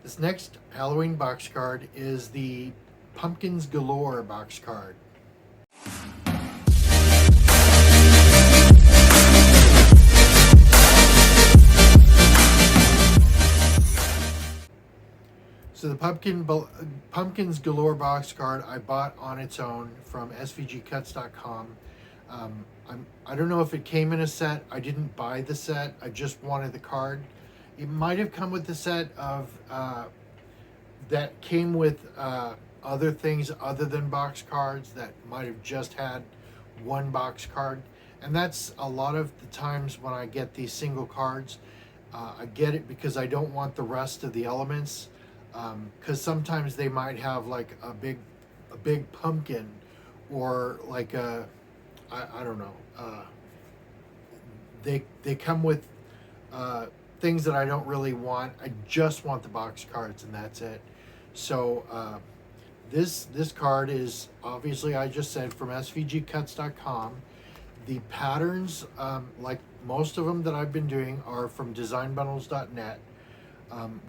This next Halloween box card is the Pumpkins Galore box card. So the Pumpkins Galore box card I bought on its own from svgcuts.com. I don't know if it came in a set. I didn't buy the set. I just wanted the card. It might have come with the set of that came with other things other than box cards, that might have just had one box card. And that's a lot of the times when I get these single cards. I get it because I don't want the rest of the elements. Because sometimes they might have like a big pumpkin, or like I don't know. They come with things that I don't really want. I just want the box cards, and that's it. So this card is obviously, I just said, from svgcuts.com. The patterns, like most of them that I've been doing, are from designbundles.net.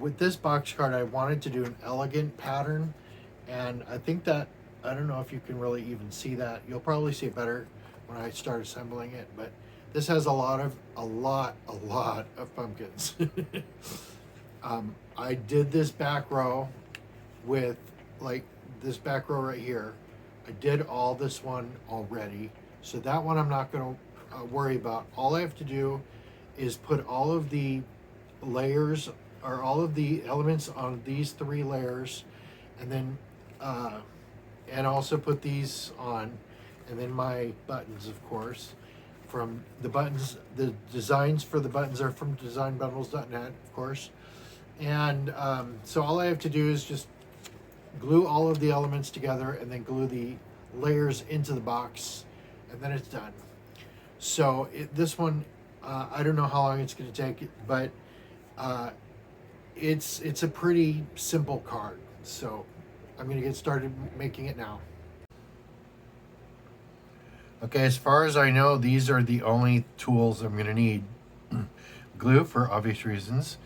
With this box card, I wanted to do an elegant pattern, and I think that, I don't know if you can really even see that. You'll probably see it better when I start assembling it, but this has a lot of pumpkins. I did this back row with, like, this back row right here. I did all this one already, so that one I'm not going to worry about. All I have to do is put all of the layers, or all of the elements, on these 3 layers, and then and also put these on, and then my buttons, of course, from the buttons. The designs for the buttons are from designbundles.net, of course. And so all I have to do is just glue all of the elements together, and then glue the layers into the box, and then it's done. So this one, I don't know how long it's going to take, but it's a pretty simple card. So I'm going to get started making it now. Okay, as far as I know, these are the only tools I'm going to need. Glue, for obvious reasons,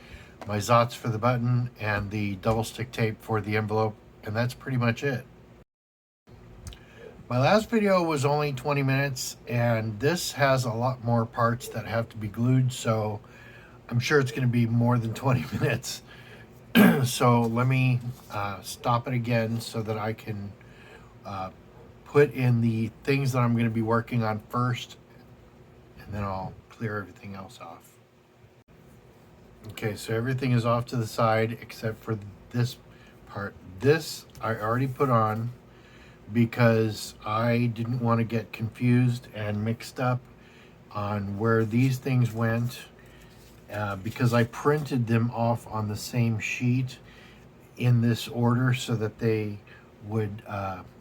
my Zots for the button, and the double stick tape for the envelope, and that's pretty much it. My last video was only 20 minutes, and this has a lot more parts that have to be glued, so I'm sure it's going to be more than 20 minutes. So let me stop it again so that I can put in the things that I'm going to be working on first, and then I'll clear everything else off. Okay, so everything is off to the side except for this part. This I already put on because I didn't want to get confused and mixed up on where these things went, because I printed them off on the same sheet in this order so that they would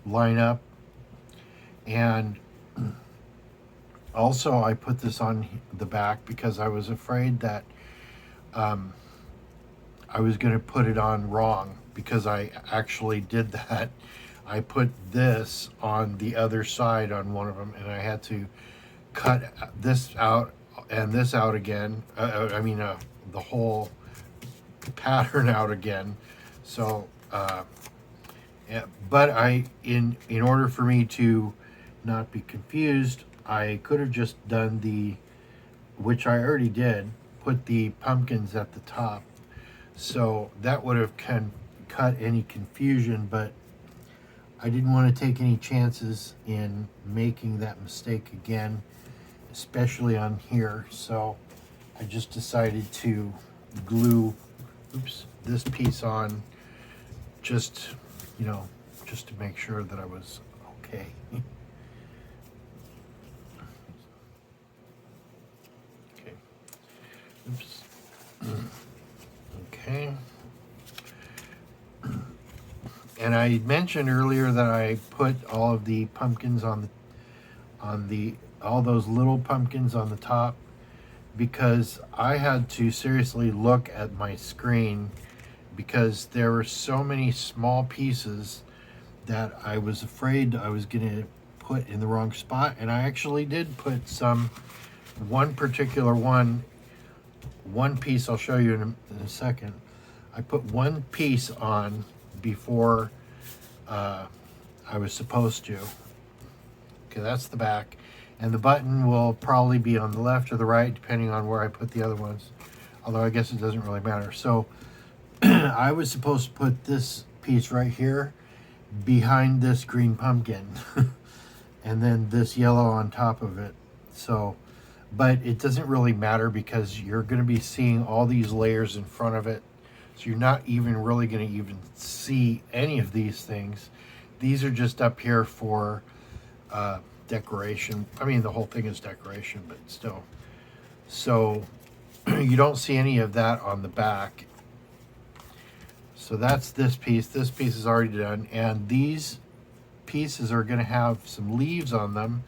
line up. And also I put this on the back because I was afraid that I was going to put it on wrong, because I actually did that. I put this on the other side on one of them, and I had to cut this out and this out again. The whole pattern out again. So, yeah, but in order for me to not be confused, I could have just done which I already did, put the pumpkins at the top. So that would have cut any confusion, but I didn't want to take any chances in making that mistake again, especially on here. So I just decided to glue this piece on, just to make sure that I was okay. Okay. Oops. Okay. And I mentioned earlier that I put all of the pumpkins all those little pumpkins on the top, because I had to seriously look at my screen, because there were so many small pieces that I was afraid I was going to put in the wrong spot. And I actually did put one particular one piece I'll show you in a second. I put one piece on before I was supposed to. Okay, that's the back. And the button will probably be on the left or the right, depending on where I put the other ones. Although I guess it doesn't really matter. So I was supposed to put this piece right here behind this green pumpkin. And then this yellow on top of it. So, but it doesn't really matter because you're going to be seeing all these layers in front of it. So you're not even really going to even see any of these things. These are just up here for decoration. I mean, the whole thing is decoration, but still. So you don't see any of that on the back. So that's this piece. This piece is already done. And these pieces are going to have some leaves on them,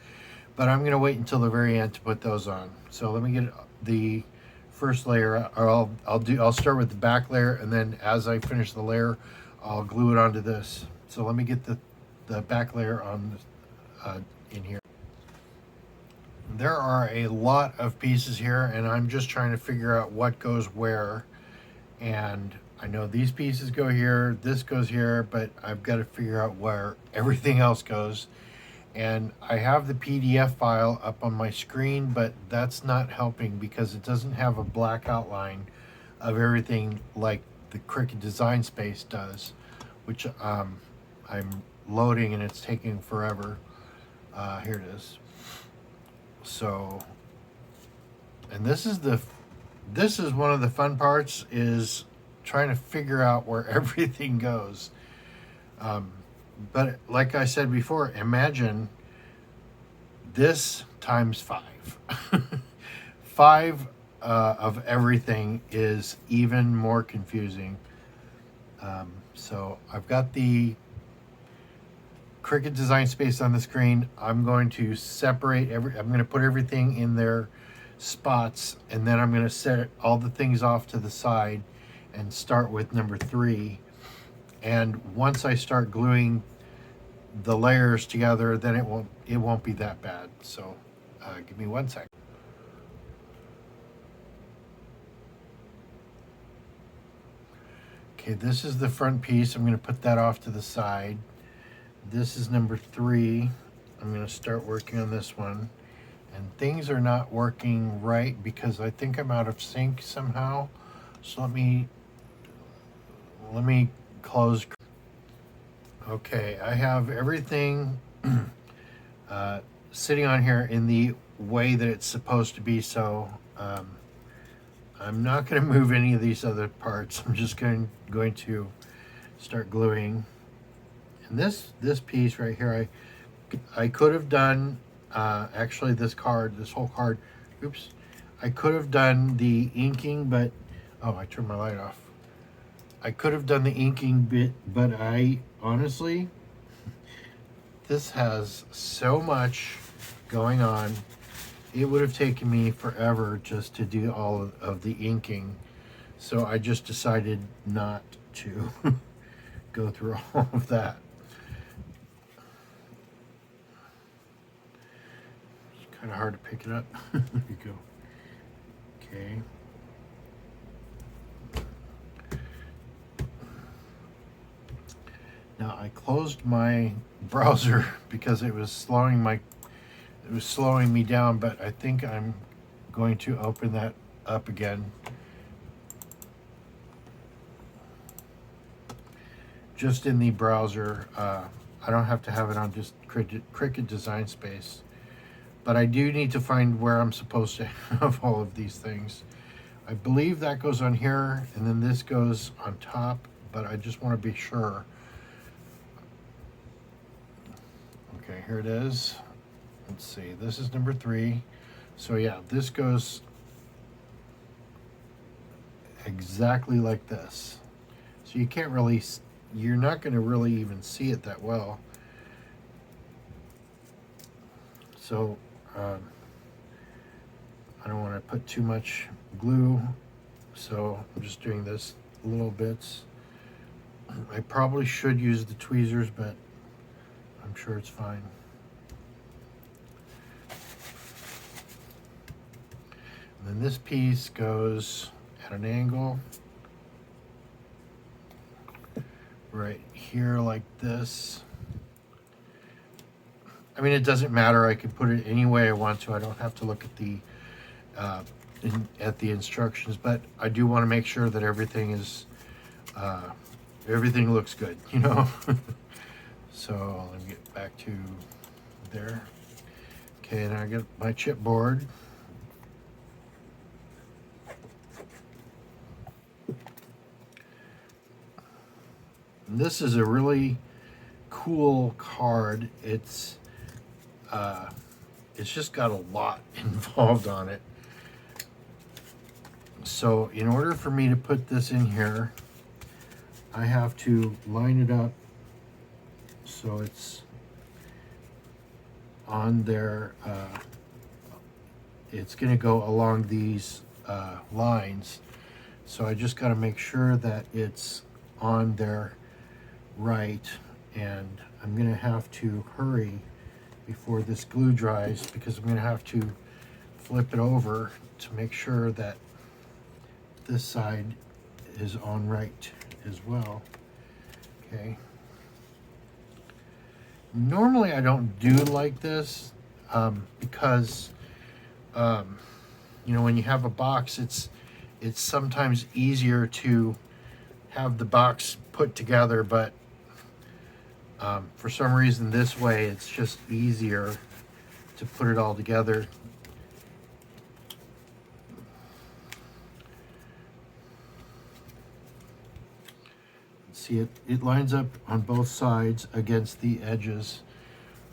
but I'm going to wait until the very end to put those on. So let me get the first layer, or I'll start with the back layer, and then as I finish the layer, I'll glue it onto this. So let me get the back layer on in here. There are a lot of pieces here, and I'm just trying to figure out what goes where. And I know these pieces go here, this goes here, but I've got to figure out where everything else goes. And I have the PDF file up on my screen, but that's not helping because it doesn't have a black outline of everything like the Cricut Design Space does, which I'm loading and it's taking forever. Here it is. So, and this is one of the fun parts, is trying to figure out where everything goes. But like I said before, imagine this times 5. 5 of everything is even more confusing. So I've got the Cricut Design Space on the screen. I'm going to separate I'm going to put everything in their spots, and then I'm going to set all the things off to the side and start with number 3. And once I start gluing the layers together, then it won't be that bad. So give me 1 second. Okay, this is the front piece. I'm going to put that off to the side. This is number 3. I'm going to start working on this one. And things are not working right because I think I'm out of sync somehow. So let me close. Okay, I have everything sitting on here in the way that it's supposed to be. So I'm not going to move any of these other parts. I'm just going to start gluing. And this piece right here, I could have done actually this whole card. Oops, I could have done the inking, but oh, I turned my light off. I could have done the inking bit, but I honestly, this has so much going on. It would have taken me forever just to do all of the inking. So I just decided not to go through all of that. It's kind of hard to pick it up. There you go. Okay. Now I closed my browser because it was slowing me down, but I think I'm going to open that up again. Just in the browser. I don't have to have it on just Cricut Design Space. But I do need to find where I'm supposed to have all of these things. I believe that goes on here, and then this goes on top, but I just want to be sure. Okay, here it is. Let's see, this is number 3. So yeah, this goes exactly like this. So you can't really, you're not going to really even see it that well. So I don't want to put too much glue, so I'm just doing this little bits. I probably should use the tweezers, but I'm sure it's fine. And then this piece goes at an angle. right here like this. I mean, it doesn't matter. I can put it any way I want to. I don't have to look at the instructions, but I do want to make sure that everything is everything looks good, you know. So let me get back to there. Okay, now I get my chipboard. And this is a really cool card. It's just got a lot involved on it. So in order for me to put this in here, I have to line it up so it's on there. It's going to go along these lines. So I just got to make sure that it's on there right, and I'm going to have to hurry before this glue dries, because I'm going to have to flip it over to make sure that this side is on right as well. Okay. Normally I don't do like this because you know, when you have a box, it's sometimes easier to have the box put together, but for some reason this way it's just easier to put it all together. See, it lines up on both sides against the edges.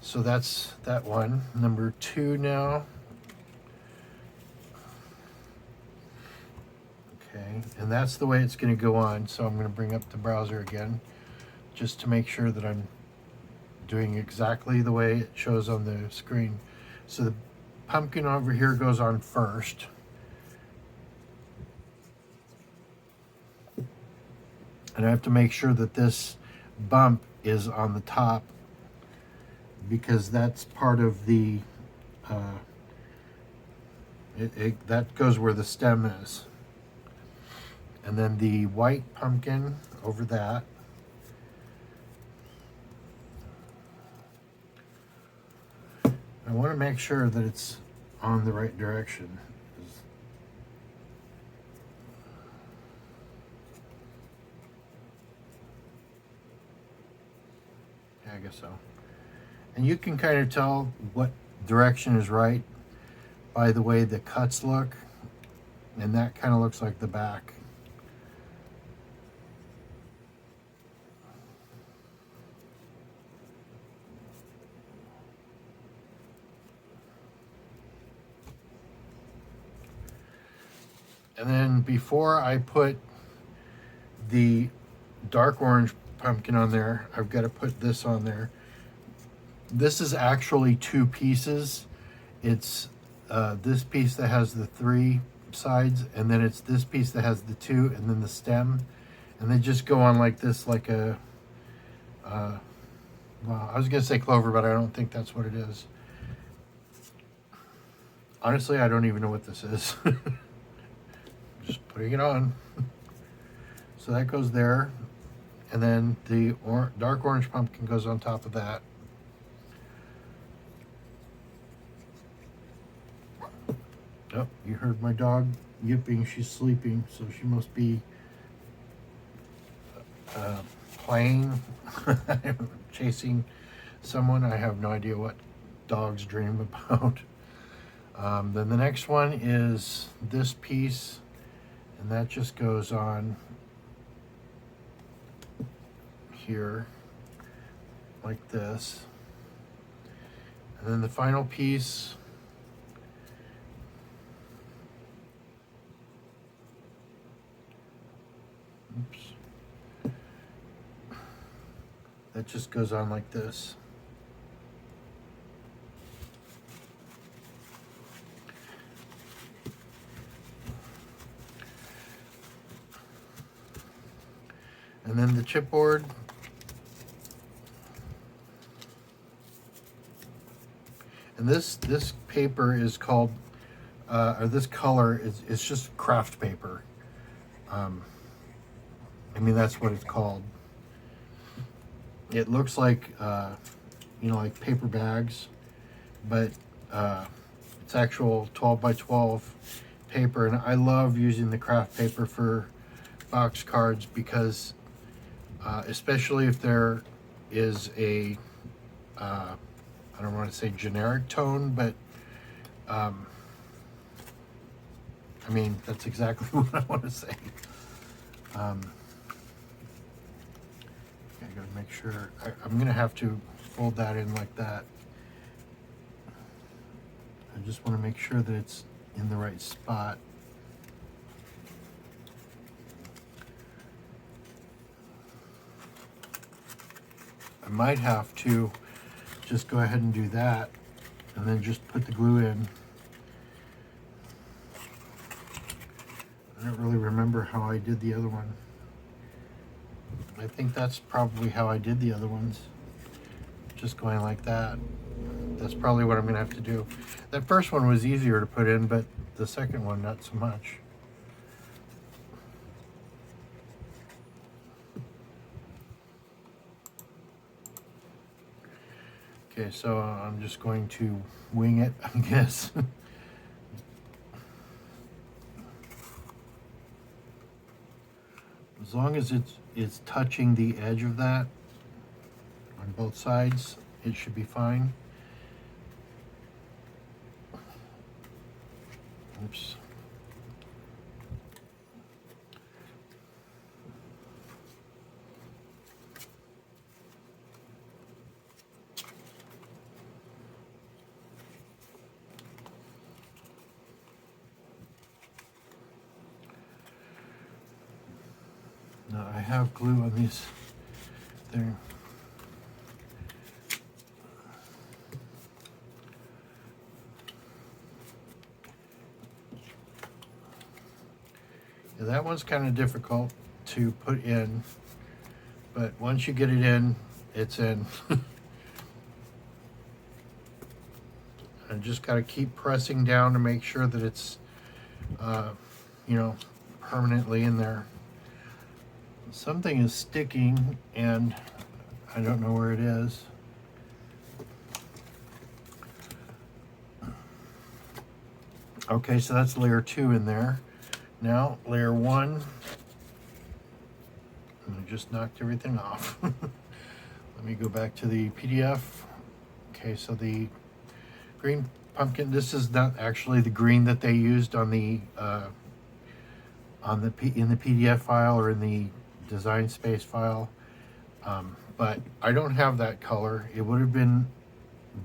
So that's that one. Number 2 now. Okay, and that's the way it's going to go on. So I'm going to bring up the browser again just to make sure that I'm doing exactly the way it shows on the screen. So the pumpkin over here goes on first. And I have to make sure that this bump is on the top, because that's part of the, that goes where the stem is. And then the white pumpkin over that. I want to make sure that it's on the right direction. I guess so. And you can kind of tell what direction is right by the way the cuts look, and that kind of looks like the back. And then before I put the dark orange pumpkin on there, I've got to put this on there. This is actually 2 pieces. It's this piece that has the 3 sides, and then it's this piece that has the 2, and then the stem, and they just go on like this, like a well, I was gonna say clover, but I don't think that's what it is. Honestly, I don't even know what this is. Just putting it on. So that goes there, and then the dark orange pumpkin goes on top of that. Oh, you heard my dog yipping. She's sleeping, so she must be playing, chasing someone. I have no idea what dogs dream about. Then the next one is this piece, and that just goes on here like this. And then the final piece that just goes on like this. And then the chipboard, and this paper is called, or this color is, it's just craft paper. I mean, that's what it's called. it looks like, you know, like paper bags, but it's actual 12 by 12 paper. And I love using the craft paper for box cards because especially if there is a, I don't want to say generic tone, but I mean, that's exactly what I want to say. I gotta make sure, I'm gonna have to fold that in like that. I just want to make sure that it's in the right spot. I might have to just go ahead and do that and then just put the glue in. I don't really remember how I did the other one. I think that's probably how I did the other ones. Just going like that. That's probably what I'm gonna have to do. That first one was easier to put in, but the second one not so much. Okay, so I'm just going to wing it, I guess. As long as it's touching the edge of that on both sides, it should be fine. Oops. Now I have glue on these there. Yeah, that one's kind of difficult to put in, but once you get it in, it's in. I just got to keep pressing down to make sure that it's, you know, permanently in there. Something is sticking and I don't know where it is. Okay, so that's layer 2 in there. Now layer 1. I just knocked everything off. Let me go back to the PDF. Okay, so the green pumpkin, this is not actually the green that they used on the in the PDF file or in the design space file, but I don't have that color. It would have been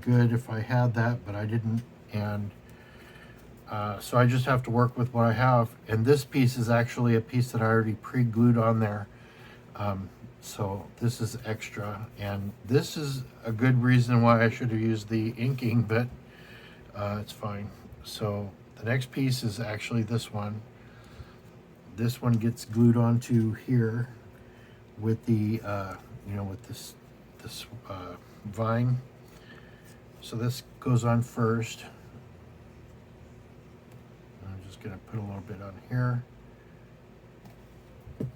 good if I had that, but I didn't, and so I just have to work with what I have. And this piece is actually a piece that I already pre-glued on there, so this is extra, and this is a good reason why I should have used the inking, but it's fine. So the next piece is actually this one. This one gets glued onto here with the, you know, with this vine. So this goes on first. I'm just gonna put a little bit on here. You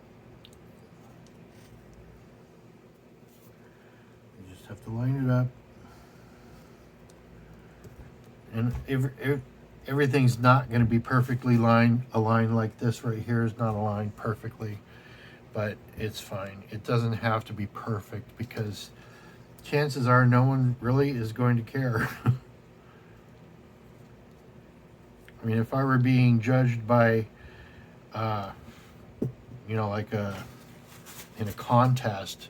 just have to line it up. And everything's not going to be perfectly aligned like this right here is not aligned perfectly, but it's fine. It doesn't have to be perfect because chances are no one really is going to care. I mean, if I were being judged by, you know, like in a contest,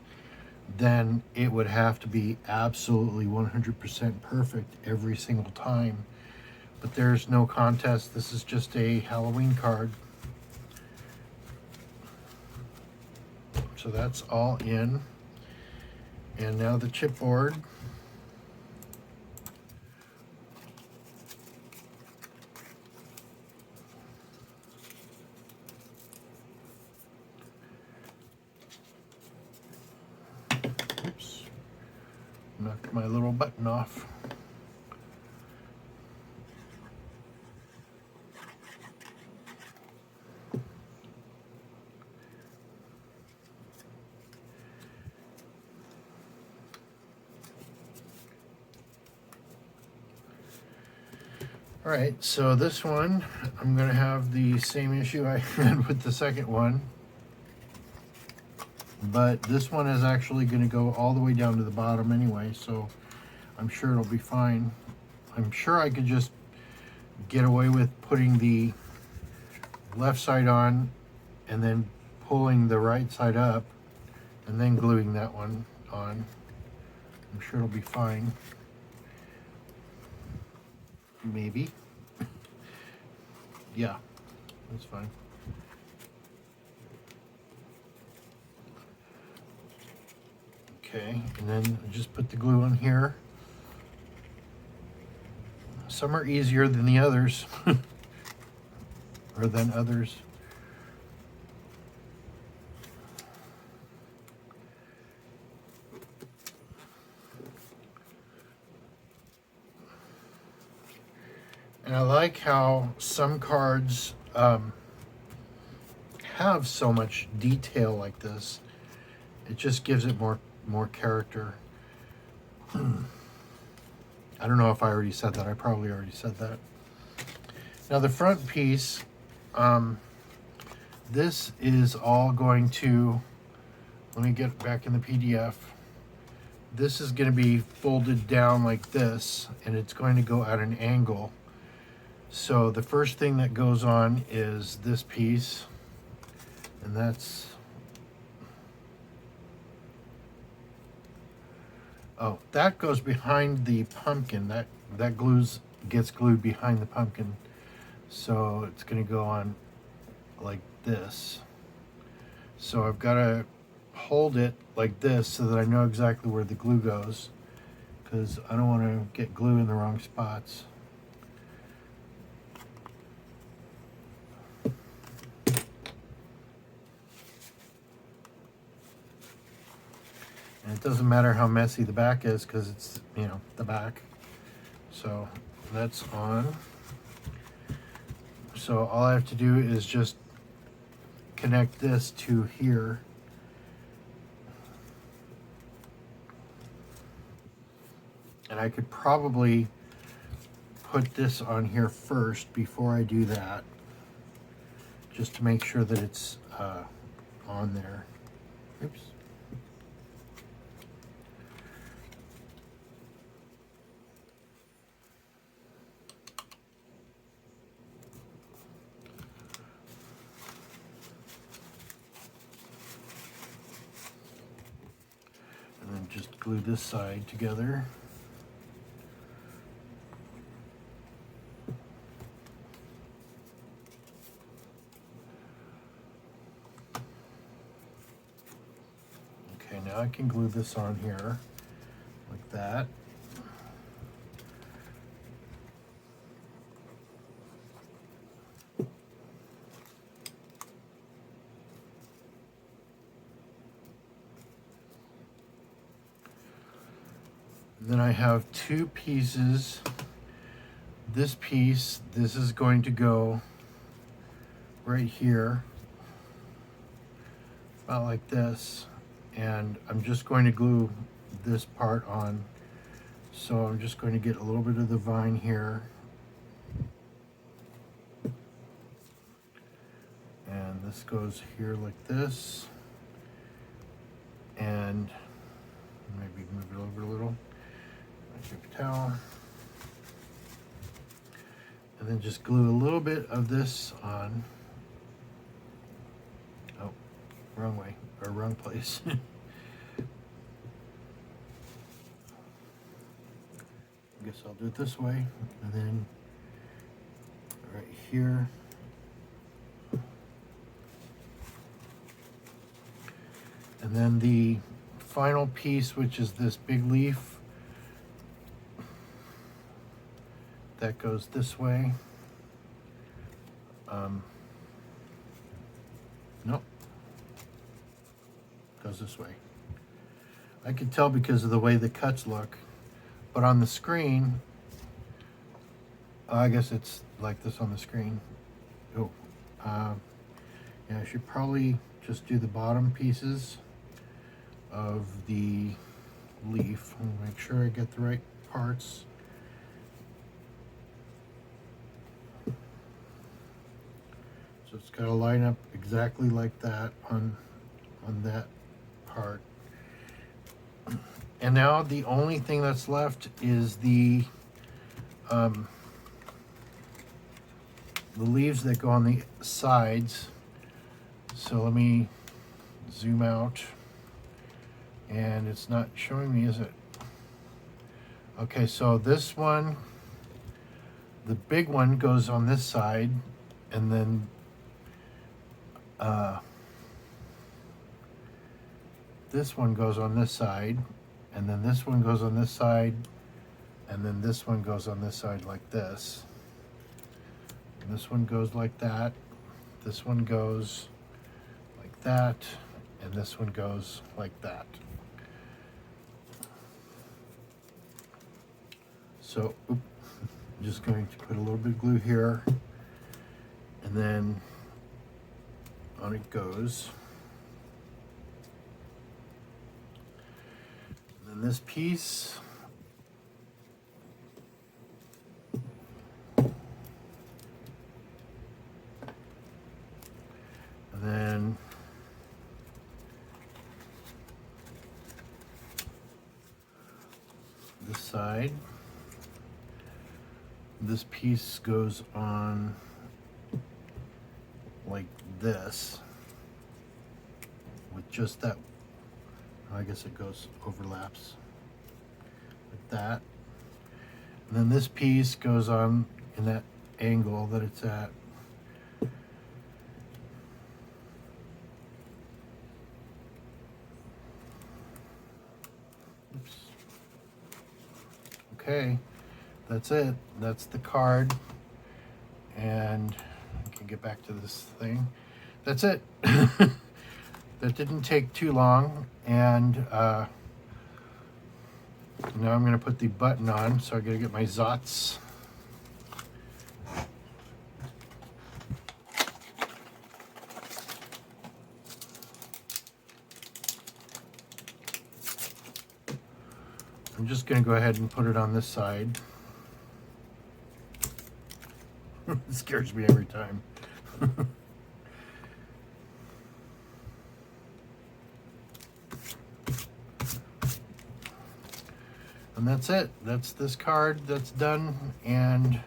then it would have to be absolutely 100% perfect every single time. But there's no contest. This is just a Halloween card. So that's all in. And now the chipboard. Oops. Knocked my little button off. All right, so this one, I'm gonna have the same issue I had with the second one, but this one is actually gonna go all the way down to the bottom anyway, so I'm sure it'll be fine. I'm sure I could just get away with putting the left side on and then pulling the right side up and then gluing that one on. I'm sure it'll be fine. Maybe. Yeah, that's fine. Okay, and then just put the glue on here. Some are easier than the others, or than others. And I like how some cards have so much detail like this. It just gives it more character. I don't know if I already said that. I probably already said that. Now the front piece, this is all going to, let me get back in the PDF. This is going to be folded down like this, and it's going to go at an angle. So the first thing that goes on is this piece, and that's, oh, that goes behind the pumpkin. That gets glued behind the pumpkin. So it's going to go on like this. So I've got to hold it like this so that I know exactly where the glue goes, because I don't want to get glue in the wrong spots. And it doesn't matter how messy the back is, because it's, you know, the back. So that's on. So all I have to do is just connect this to here. And I could probably put this on here first before I do that, just to make sure that it's on there. Oops. And then just glue this side together. Okay, now I can glue this on here like that. Then I have two pieces. This piece, this is going to go right here, about like this, and I'm just going to glue this part on. So I'm just going to get a little bit of the vine here, and this goes here like this, and maybe move it over a little. Paper towel, and then just glue a little bit of this on. Oh, wrong way, or wrong place. I guess I'll do it this way, and then right here. And then the final piece, which is this big leaf, that goes this way. Nope. Goes this way. I can tell because of the way the cuts look, but on the screen, I guess it's like this on the screen. Oh, yeah, I should probably just do the bottom pieces of the leaf and make sure I get the right parts. So it's got to line up exactly like that on that part. And now the only thing that's left is the leaves that go on the sides. So let me zoom out, and it's not showing me, is it? Okay, so this one, the big one goes on this side, and then this one goes on this side, and then this one goes on this side, and then this one goes on this side like this. And this one goes like that. This one goes like that, and this one goes like that. So, I'm just going to put a little bit of glue here, and then on it goes. And then this piece, and then this side. This piece goes on like this, with just that, I guess it goes, overlaps like that. And then this piece goes on in that angle that it's at. Oops. Okay. That's it. That's the card. And I can get back to this thing. That's it. That didn't take too long. And now I'm going to put the button on. So I got to get my Zots. I'm just going to go ahead and put it on this side. It scares me every time. And that's it. That's this card. That's done. And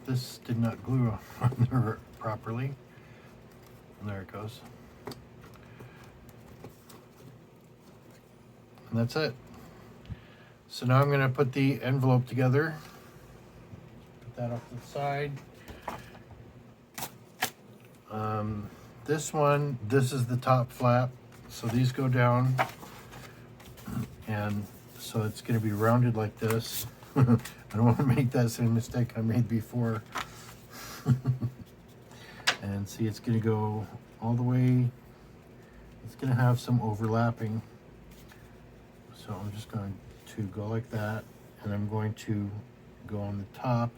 this did not glue on there properly. And there it goes. And that's it. So now I'm going to put the envelope together. That off to the side. This one, this is the top flap, so these go down, and so it's going to be rounded like this. I don't want to make that same mistake I made before. And see, it's going to go all the way. It's going to have some overlapping, so I'm just going to go like that, and I'm going to go on the top.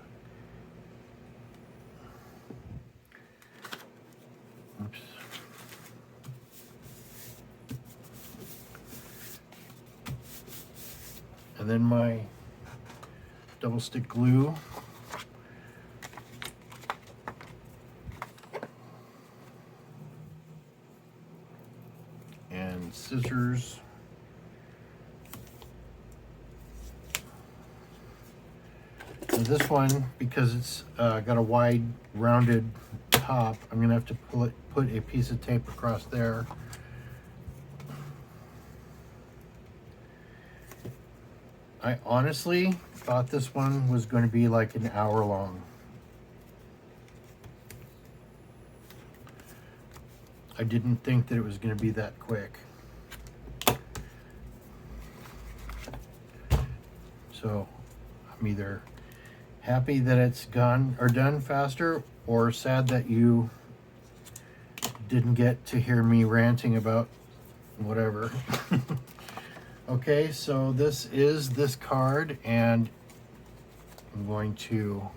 Oops. And then my double stick glue. And scissors. And this one, because it's got a wide rounded top, I'm gonna have to put a piece of tape across there. I honestly thought this one was going to be like an hour long. I didn't think that it was going to be that quick. So I'm either happy that it's gone or done faster, or sad that you didn't get to hear me ranting about whatever. Okay, so this is this card, and I'm going to,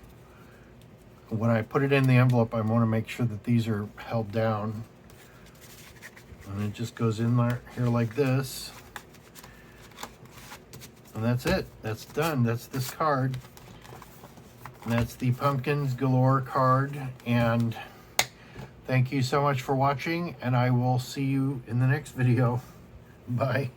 when I put it in the envelope, I want to make sure that these are held down. And it just goes in there here like this. And that's it. That's done. That's this card. And that's the Pumpkins Galore card. And Thank you so much for watching, and I will see you in the next video. Bye.